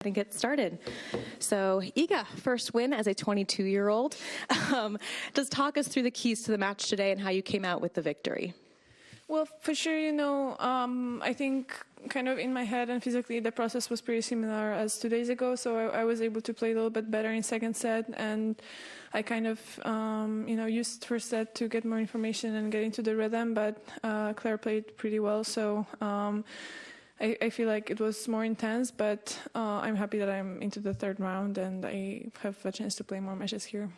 and get started. So, Iga, first win as a 22-year-old. Just talk us through the keys to the match today and how you came out with the victory. Well, for sure, I think kind of in my head and physically the process was pretty similar as 2 days ago. So I was able to play a little bit better in second set, and I kind of, used first set to get more information and get into the rhythm. But Claire played pretty well, so I feel like it was more intense. But I'm happy that I'm into the third round and I have a chance to play more matches here.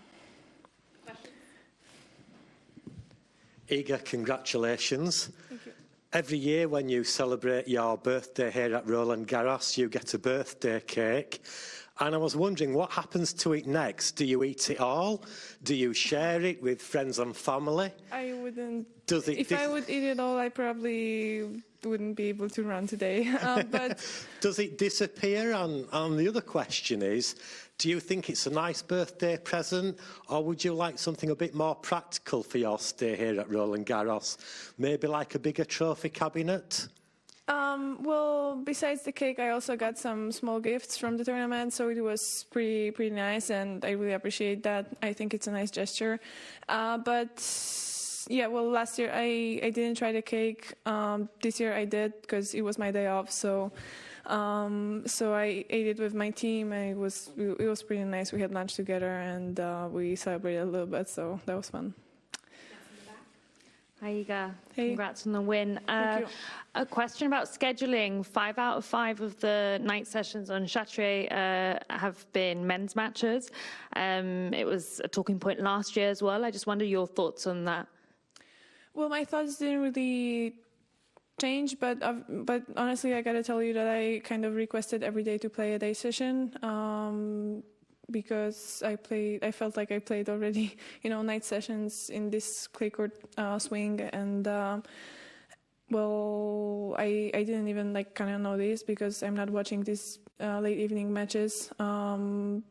Iga, congratulations. Thank you. Every year when you celebrate your birthday here at Roland Garros, you get a birthday cake. And I was wondering, what happens to it next? Do you eat it all? Do you share it with friends and family? I wouldn't. If I would eat it all, I probably wouldn't be able to run today. But does it disappear? And the other question is, do you think it's a nice birthday present, or would you like something a bit more practical for your stay here at Roland Garros? Maybe like a bigger trophy cabinet? Well, besides the cake, I also got some small gifts from the tournament, so it was pretty nice, and I really appreciate that. I think it's a nice gesture. But yeah, well, last year I didn't try the cake. This year I did because it was my day off. So I ate it with my team, and it was pretty nice. We had lunch together, and we celebrated a little bit, so that was fun. Hi, Iga. Hey. Congrats on the win. Thank you. A question about scheduling. 5 out of 5 of the night sessions on Châtelet have been men's matches. It was a talking point last year as well. I just wonder your thoughts on that. Well, my thoughts didn't really change, but honestly, I gotta tell you that I kind of requested every day to play a day session. Because I felt like I played already, night sessions in this clay court swing, and I didn't even kind of know this because I'm not watching these late evening matches. I'm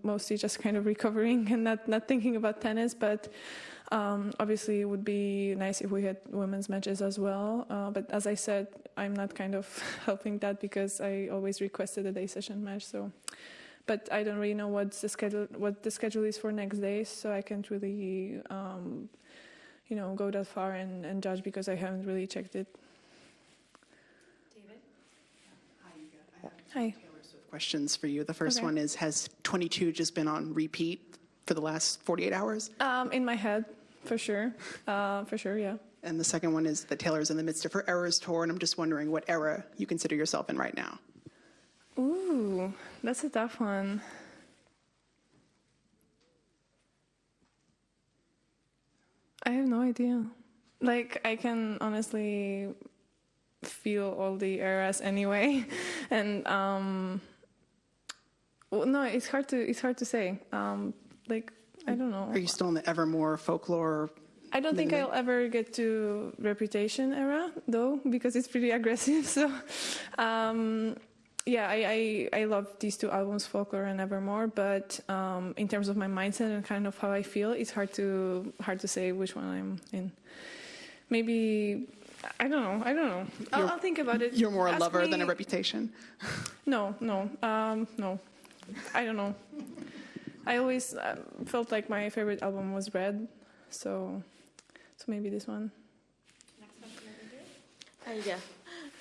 mostly just kind of recovering and not thinking about tennis, but obviously it would be nice if we had women's matches as well. But as I said, I'm not kind of helping that because I always requested a day session match, so. But I don't really know what the schedule is for next day, so I can't really, go that far and judge because I haven't really checked it. David? Hi, Iga. Hi. Taylor's questions for you. The first one is, has 22 just been on repeat for the last 48 hours? In my head, for sure. Yeah. And the second one is that Taylor's in the midst of her Eras tour, and I'm just wondering what era you consider yourself in right now. Ooh, that's a tough one. I have no idea. I can honestly feel all the eras anyway, and no, it's hard to say. I don't know. Are you still in the Evermore folklore? I don't think I'll ever get to Reputation era though, because it's pretty aggressive. So. Yeah, I love these two albums, Folklore and Evermore, but in terms of my mindset and kind of how I feel, it's hard to say which one I'm in. Maybe, I don't know. I'll think about it. You're more a lover than a Reputation? No. I don't know. I always felt like my favorite album was Red, so maybe this one. Next question. Yeah.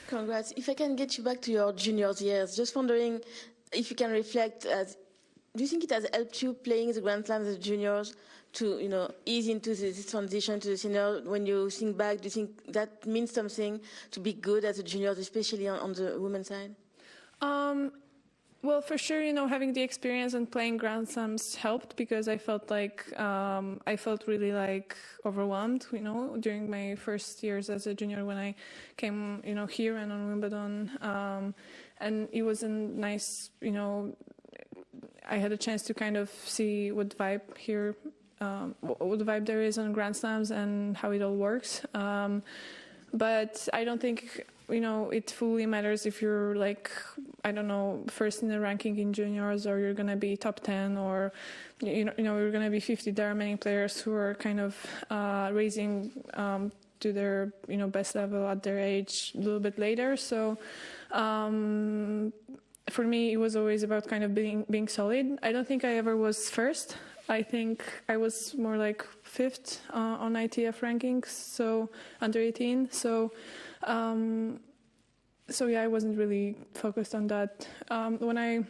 Congrats. If I can get you back to your juniors years, just wondering if you can reflect, do you think it has helped you playing the Grand Slams as juniors to, ease into this transition to the senior? When you think back, do you think that means something to be good as a junior, especially on the women's side? Well, for sure, having the experience and playing Grand Slams helped because I felt really overwhelmed, during my first years as a junior when I came, here and on Wimbledon. And it was a nice, I had a chance to kind of see what vibe here, what vibe there is on Grand Slams and how it all works. But I don't think, it fully matters if you're first in the ranking in juniors, or you're going to be top 10, or, you're going to be 50. There are many players who are kind of raising to their, best level at their age a little bit later. So for me, it was always about kind of being solid. I don't think I ever was first. I think I was more like fifth on ITF rankings, so under 18. So yeah, I wasn't really focused on that. When I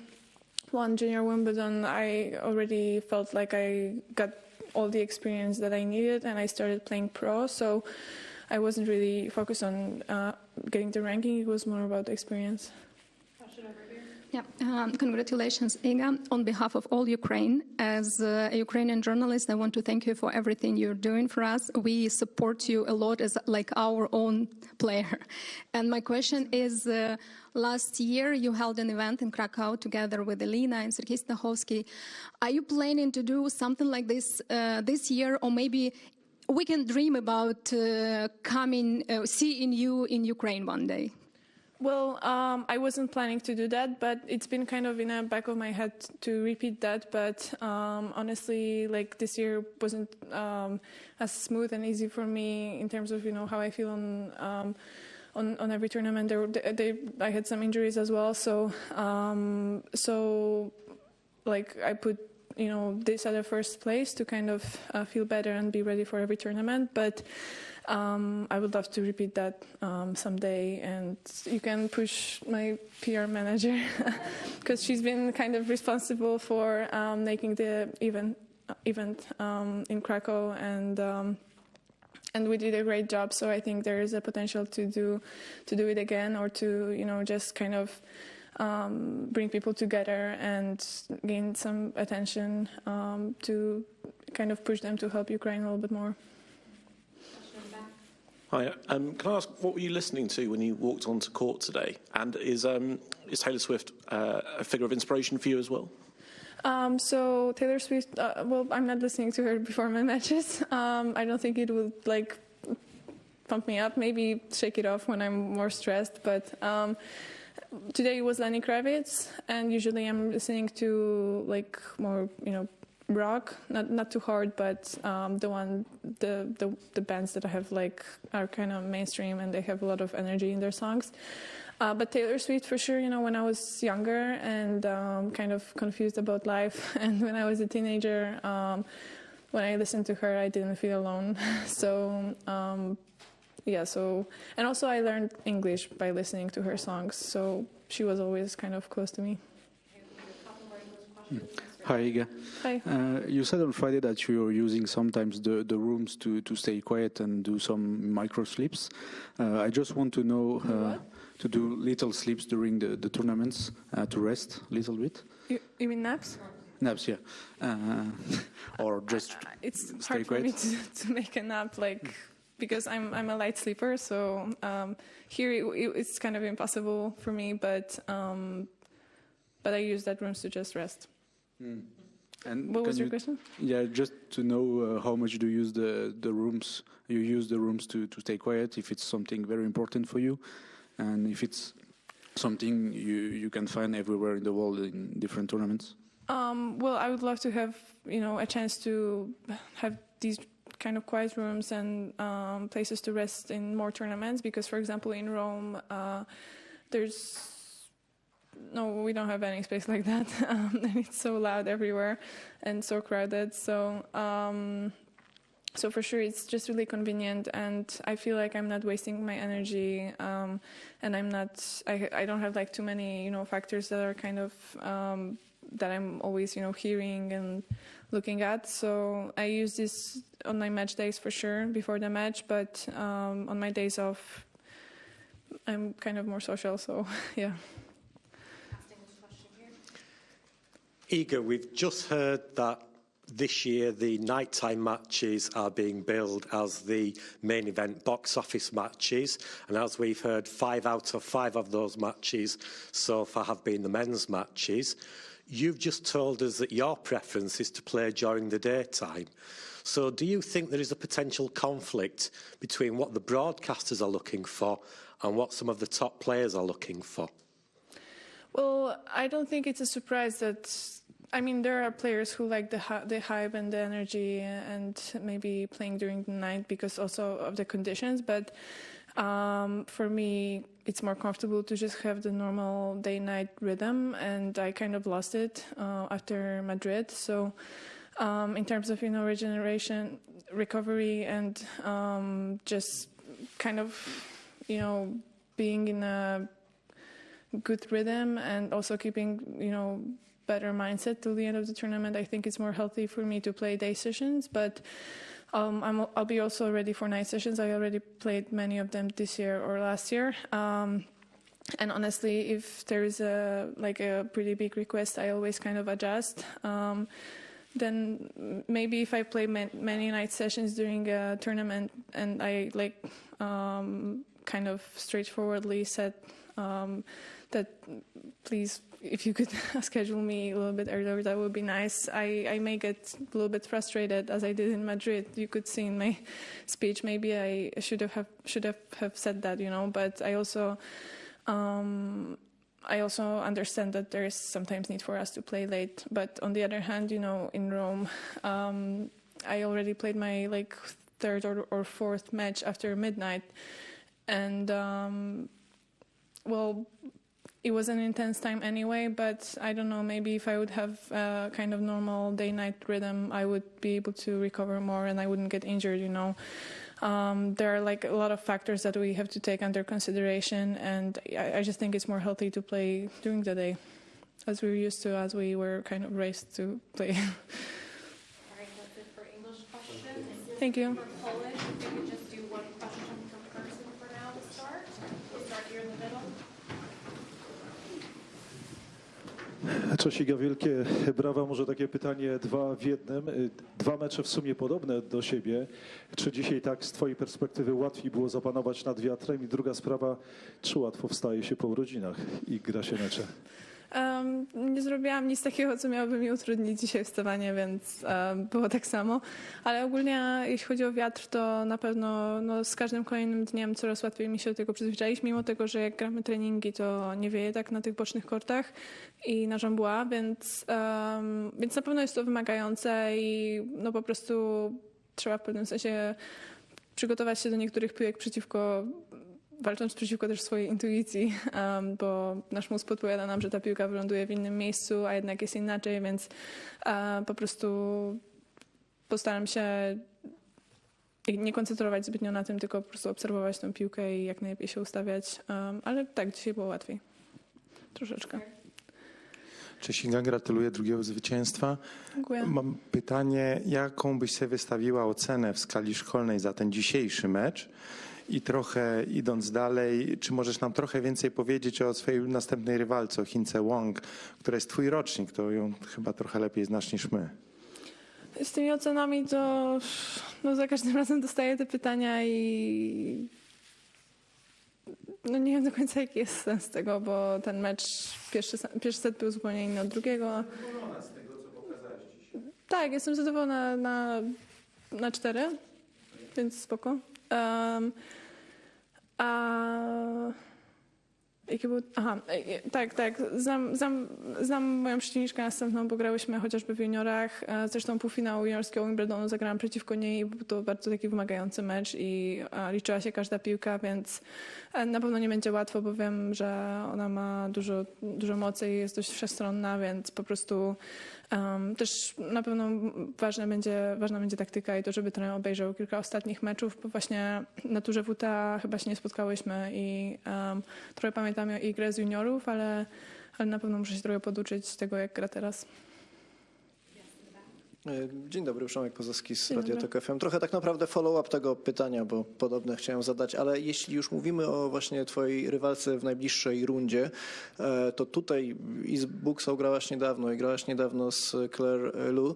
won Junior Wimbledon, I already felt like I got all the experience that I needed, and I started playing pro. So I wasn't really focused on getting the ranking. It was more about experience. Yeah, congratulations, Iga. On behalf of all Ukraine, as a Ukrainian journalist, I want to thank you for everything you're doing for us. We support you a lot as like our own player. And my question is, last year you held an event in Krakow together with Elina and Sergei Stachowski. Are you planning to do something like this this year, or maybe we can dream about seeing you in Ukraine one day? Well, I wasn't planning to do that, but it's been kind of in the back of my head to repeat that. But honestly, like this year wasn't as smooth and easy for me in terms of how I feel on every tournament. I had some injuries as well, so like I put this at the first place to kind of feel better and be ready for every tournament. But I would love to repeat that someday, and you can push my PR manager because she's been kind of responsible for making the event in Krakow, and we did a great job. So I think there is a potential to do it again, or to just kind of bring people together and gain some attention to kind of push them to help Ukraine a little bit more. Hi, can I ask, what were you listening to when you walked onto court today? And is Taylor Swift a figure of inspiration for you as well? So Taylor Swift, well, I'm not listening to her before my matches. I don't think it would pump me up, maybe shake it off when I'm more stressed. But today it was Lenny Kravitz, and usually I'm listening to more, rock, not too hard, but the bands that I have are kind of mainstream and they have a lot of energy in their songs. But Taylor Swift for sure, when I was younger and kind of confused about life, and when I was a teenager, when I listened to her, I didn't feel alone. So and also I learned English by listening to her songs, so she was always kind of close to me. Hi, Iga. Hi. You said on Friday that you're using sometimes the rooms to stay quiet and do some micro sleeps. I just want to know to do little sleeps during the tournaments to rest a little bit. You mean naps? Naps, yeah. Or just it's stay hard quiet. for me to make a nap, because I'm a light sleeper. So here it's kind of impossible for me. But I use that rooms to just rest. And what was your question? Yeah, just to know how much do you use the rooms? You use the rooms to stay quiet, if it's something very important for you, and if it's something you can find everywhere in the world in different tournaments. Well, I would love to have a chance to have these kind of quiet rooms and places to rest in more tournaments, because, for example, in Rome, we don't have any space like that. And it's so loud everywhere and so crowded. So for sure, it's just really convenient, and I feel like I'm not wasting my energy, and I don't have too many factors that are kind of that I'm always hearing and looking at. So I use this on my match days for sure before the match, but on my days off, I'm kind of more social. So yeah. Iga, we've just heard that this year the nighttime matches are being billed as the main event box office matches, and as we've heard, 5 out of 5 of those matches so far have been the men's matches. You've just told us that your preference is to play during the daytime. So do you think there is a potential conflict between what the broadcasters are looking for and what some of the top players are looking for? Well, I don't think it's a surprise that, there are players who like the hype and the energy and maybe playing during the night because also of the conditions. But for me, it's more comfortable to just have the normal day-night rhythm, and I kind of lost it after Madrid. So in terms of, regeneration, recovery, and just kind of, being in a good rhythm and also keeping, better mindset till the end of the tournament, I think it's more healthy for me to play day sessions, but I'll be also ready for night sessions. I already played many of them this year or last year. And honestly, if there is a pretty big request, I always kind of adjust. Then maybe if I play many night sessions during a tournament and I kind of straightforwardly said that please, if you could schedule me a little bit earlier, that would be nice. I may get a little bit frustrated, as I did in Madrid. You could see in my speech, maybe I should have said that, But I also understand that there is sometimes need for us to play late. But on the other hand, in Rome, I already played my third or fourth match after midnight, and it was an intense time anyway, but I don't know, maybe if I would have a kind of normal day-night rhythm, I would be able to recover more and I wouldn't get injured, There are a lot of factors that we have to take under consideration, and I just think it's more healthy to play during the day, as we were used to, as we were kind of raised to play. All right, that's it for English questions. Thank you. For Polish, if you could just do one question per person for now to start. We'll start here in the middle. Cześć Iga, wielkie brawa. Może takie pytanie dwa w jednym. Dwa mecze w sumie podobne do siebie. Czy dzisiaj tak z twojej perspektywy łatwiej było zapanować nad wiatrem? I druga sprawa, czy łatwo wstaje się po urodzinach i gra się mecze? Nie zrobiłam nic takiego, co miałoby mi utrudnić dzisiaj wstawanie, więc było tak samo. Ale ogólnie, jeśli chodzi o wiatr, to na pewno z każdym kolejnym dniem coraz łatwiej mi się do tego przyzwyczaić, mimo tego, że jak gramy treningi, to nie wieje tak na tych bocznych kortach i na Jean-Bouin, więc na pewno jest to wymagające i po prostu trzeba w pewnym sensie przygotować się do niektórych piłek walcząc przeciwko też swojej intuicji, bo nasz mózg podpowiada nam, że ta piłka wyląduje w innym miejscu, a jednak jest inaczej, więc po prostu postaram się nie koncentrować zbytnio na tym, tylko po prostu obserwować tę piłkę i jak najlepiej się ustawiać. Ale tak, dzisiaj było łatwiej. Troszeczkę. Cześć Iga, gratuluję drugiego zwycięstwa. Dziękuję. Mam pytanie, jaką byś sobie wystawiła ocenę w skali szkolnej za ten dzisiejszy mecz? I trochę idąc dalej, czy możesz nam trochę więcej powiedzieć o swojej następnej rywalce, o Chince Wong, która jest twój rocznik, to ją chyba trochę lepiej znasz niż my. Z tymi ocenami to za każdym razem dostaję te pytania i nie wiem do końca jaki jest sens tego, bo ten mecz, pierwszy set był zupełnie inny od drugiego. Zadowolona z tego, co pokazałeś dzisiaj? Tak, jestem zadowolona na 4, więc spoko. Jaki był? Aha, tak. Znam moją przeciwniczkę następną, bo grałyśmy chociażby w juniorach. Zresztą półfinał juniorskiego Wimbledonu zagrałam przeciwko niej. Był to bardzo taki wymagający mecz i liczyła się każda piłka, więc na pewno nie będzie łatwo, bo wiem, że ona ma dużo mocy i jest dość wszechstronna, więc po prostu też na pewno ważna będzie taktyka i to, żeby trener obejrzał kilka ostatnich meczów, bo właśnie na turze WTA chyba się nie spotkałyśmy i trochę pamiętam jej grę z juniorów, ale na pewno muszę się trochę poduczyć tego, jak gra teraz. Dzień dobry, Przemek Pozowski z Radiotok FM. Trochę tak naprawdę follow-up tego pytania, bo podobne chciałem zadać, ale jeśli już mówimy o właśnie twojej rywalce w najbliższej rundzie, to tutaj z Buksą grałaś niedawno z Claire Liu,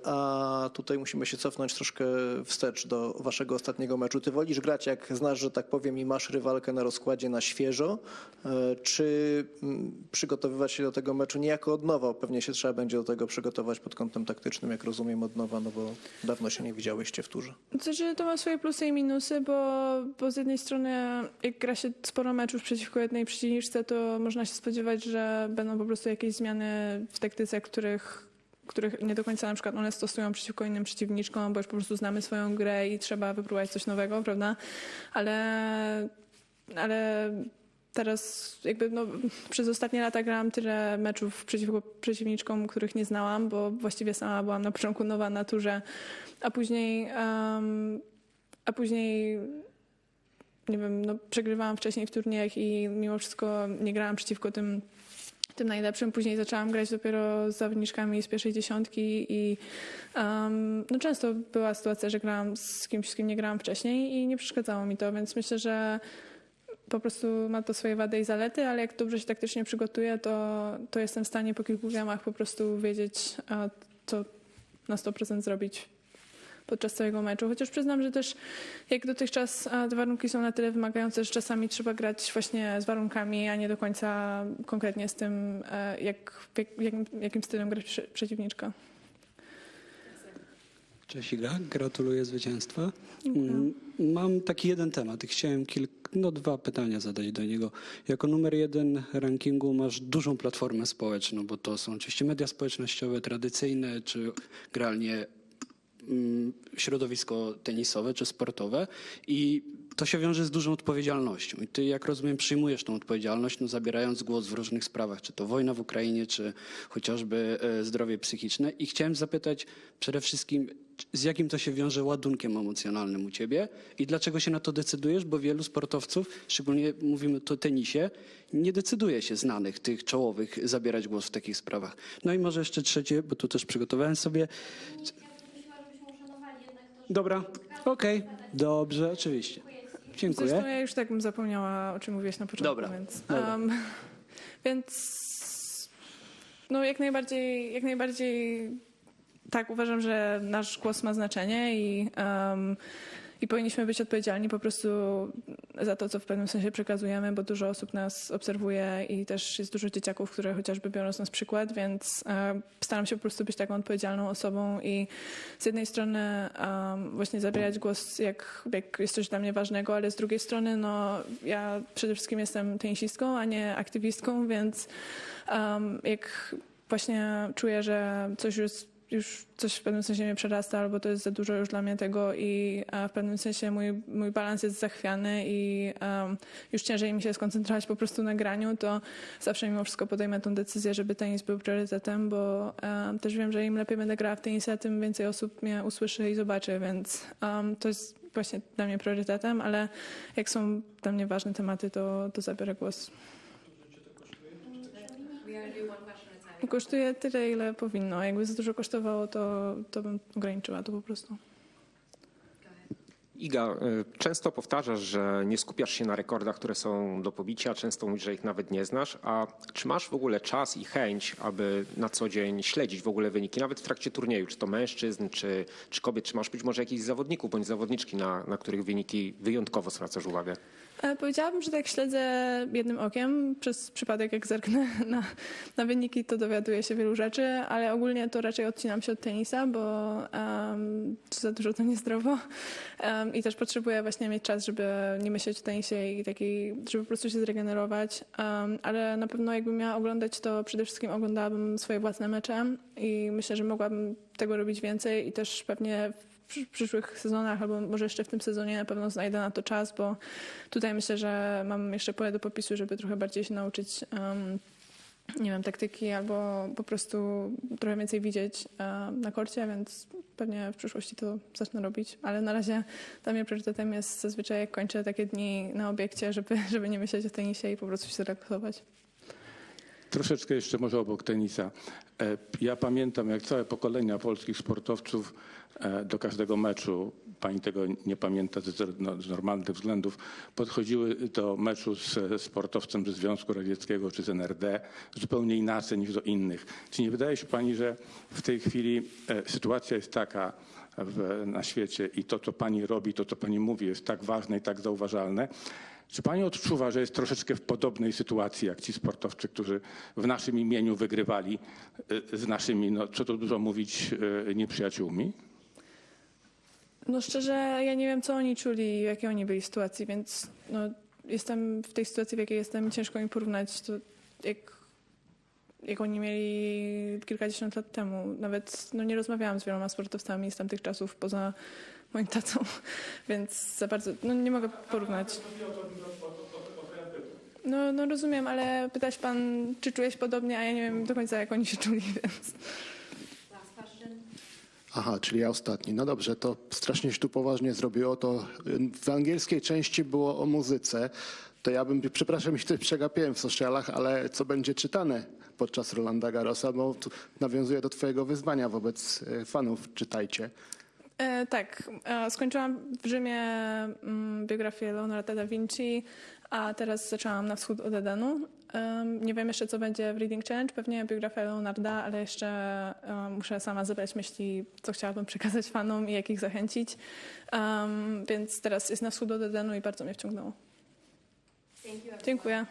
a tutaj musimy się cofnąć troszkę wstecz do waszego ostatniego meczu. Ty wolisz grać, jak znasz, że tak powiem, i masz rywalkę na rozkładzie na świeżo, czy przygotowywać się do tego meczu niejako od nowa? Pewnie się trzeba będzie do tego przygotować pod kątem taktycznym, jak rozumiem, od nowa, bo dawno się nie widziałyście w turze. To ma swoje plusy i minusy, bo z jednej strony jak gra się sporo meczów przeciwko jednej przeciwniczce, to można się spodziewać, że będą po prostu jakieś zmiany w taktyce, których nie do końca na przykład one stosują przeciwko innym przeciwniczkom, bo już po prostu znamy swoją grę i trzeba wypróbować coś nowego, prawda? Ale teraz jakby przez ostatnie lata grałam tyle meczów przeciwko przeciwniczkom, których nie znałam, bo właściwie sama byłam na początku nowa na turze, a później nie wiem, przegrywałam wcześniej w turniejach i mimo wszystko nie grałam przeciwko tym najlepszym. Później zaczęłam grać dopiero z zawodniczkami z pierwszej dziesiątki i często była sytuacja, że grałam z kimś, z kim nie grałam wcześniej i nie przeszkadzało mi to, więc myślę, że po prostu ma to swoje wady i zalety, ale jak dobrze się taktycznie przygotuję, to jestem w stanie po kilku gemach po prostu wiedzieć, co na 100% zrobić podczas całego meczu. Chociaż przyznam, że też jak dotychczas te warunki są na tyle wymagające, że czasami trzeba grać właśnie z warunkami, a nie do końca konkretnie z tym, jakim stylem gra przeciwniczka. Cześć Iga, gratuluję zwycięstwa. Mam taki jeden temat i chciałem 2 pytania zadać do niego. Jako numer 1 rankingu masz dużą platformę społeczną, bo to są oczywiście media społecznościowe, tradycyjne, czy generalnie środowisko tenisowe czy sportowe i to się wiąże z dużą odpowiedzialnością. I ty, jak rozumiem, przyjmujesz tą odpowiedzialność, zabierając głos w różnych sprawach, czy to wojna w Ukrainie, czy chociażby zdrowie psychiczne. I chciałem zapytać przede wszystkim, z jakim to się wiąże ładunkiem emocjonalnym u ciebie i dlaczego się na to decydujesz, bo wielu sportowców, szczególnie mówimy tu o tenisie, nie decyduje się znanych, tych czołowych, zabierać głos w takich sprawach. No i może jeszcze trzecie, bo tu też przygotowałem sobie. Dobra, okej, dobrze, oczywiście. Dziękuję. Zresztą ja już tak bym zapomniała, o czym mówiłeś na początku. Dobra. Więc jak najbardziej tak, uważam, że nasz głos ma znaczenie i powinniśmy być odpowiedzialni po prostu za to, co w pewnym sensie przekazujemy, bo dużo osób nas obserwuje i też jest dużo dzieciaków, które chociażby biorą z nas przykład, więc staram się po prostu być taką odpowiedzialną osobą i z jednej strony właśnie zabierać głos, jak jest coś dla mnie ważnego, ale z drugiej strony ja przede wszystkim jestem tenisistką, a nie aktywistką, więc jak właśnie czuję, że coś w pewnym sensie mnie przerasta, albo to jest za dużo już dla mnie tego i w pewnym sensie mój balans jest zachwiany i już ciężej mi się skoncentrować po prostu na graniu, to zawsze mimo wszystko podejmę tą decyzję, żeby tenis był priorytetem, bo też wiem, że im lepiej będę grała w tenisa, tym więcej osób mnie usłyszy i zobaczy, więc to jest właśnie dla mnie priorytetem, ale jak są dla mnie ważne tematy, to zabiorę głos. Kosztuje tyle, ile powinno. Jakby za dużo kosztowało, to bym ograniczyła to po prostu. Iga, często powtarzasz, że nie skupiasz się na rekordach, które są do pobicia, często mówisz, że ich nawet nie znasz, a czy masz w ogóle czas i chęć, aby na co dzień śledzić w ogóle wyniki, nawet w trakcie turnieju, czy to mężczyzn, czy kobiet, czy masz być może jakichś zawodników bądź zawodniczki, na których wyniki wyjątkowo zwracasz uwagę? Powiedziałabym, że tak śledzę jednym okiem. Przez przypadek, jak zerknę na wyniki, to dowiaduję się wielu rzeczy, ale ogólnie to raczej odcinam się od tenisa, bo za dużo to niezdrowo. I też potrzebuję właśnie mieć czas, żeby nie myśleć o tenisie i żeby po prostu się zregenerować. Ale na pewno jakbym miała oglądać, to przede wszystkim oglądałabym swoje własne mecze i myślę, że mogłabym tego robić więcej i też pewnie w przyszłych sezonach, albo może jeszcze w tym sezonie na pewno znajdę na to czas, bo tutaj myślę, że mam jeszcze pole do popisu, żeby trochę bardziej się nauczyć, nie wiem, taktyki albo po prostu trochę więcej widzieć na korcie, więc pewnie w przyszłości to zacznę robić, ale na razie dla mnie priorytetem jest zazwyczaj, jak kończę takie dni na obiekcie, żeby nie myśleć o tenisie i po prostu się zrelaksować. Troszeczkę jeszcze może obok tenisa. Ja pamiętam, jak całe pokolenia polskich sportowców do każdego meczu, pani tego nie pamięta z normalnych względów, podchodziły do meczu z sportowcem ze Związku Radzieckiego czy z NRD zupełnie inaczej niż do innych. Czy nie wydaje się pani, że w tej chwili sytuacja jest taka na świecie i to, co pani robi, to, co pani mówi, jest tak ważne i tak zauważalne? Czy pani odczuwa, że jest troszeczkę w podobnej sytuacji jak ci sportowcy, którzy w naszym imieniu wygrywali z naszymi, co tu dużo mówić, nieprzyjaciółmi? Szczerze, ja nie wiem, co oni czuli, w jakiej oni byli sytuacji, więc jestem w tej sytuacji, w jakiej jestem. Ciężko mi porównać to, jak oni mieli kilkadziesiąt lat temu. Nawet nie rozmawiałam z wieloma sportowcami z tamtych czasów poza moim tatą, więc za bardzo nie mogę porównać. No rozumiem, ale pytać pan, czy czułeś podobnie, a ja nie wiem do końca, jak oni się czuli, więc... Aha, czyli ja ostatni. No dobrze, to strasznie się tu poważnie zrobiło. To w angielskiej części było o muzyce. To ja bym, przepraszam, jeśli tutaj przegapiłem w socialach, ale co będzie czytane podczas Rolanda Garrosa, bo tu nawiązuję do twojego wyzwania wobec fanów. Czytajcie. Tak, skończyłam w Rzymie biografię Leonarda da Vinci, a teraz zaczęłam Na wschód od Edenu. Nie wiem jeszcze, co będzie w Reading Challenge, pewnie biografia Leonarda, ale jeszcze muszę sama zebrać myśli, co chciałabym przekazać fanom i jak ich zachęcić. Więc teraz jest Na wschód od Edenu i bardzo mnie wciągnęło. Dziękuję.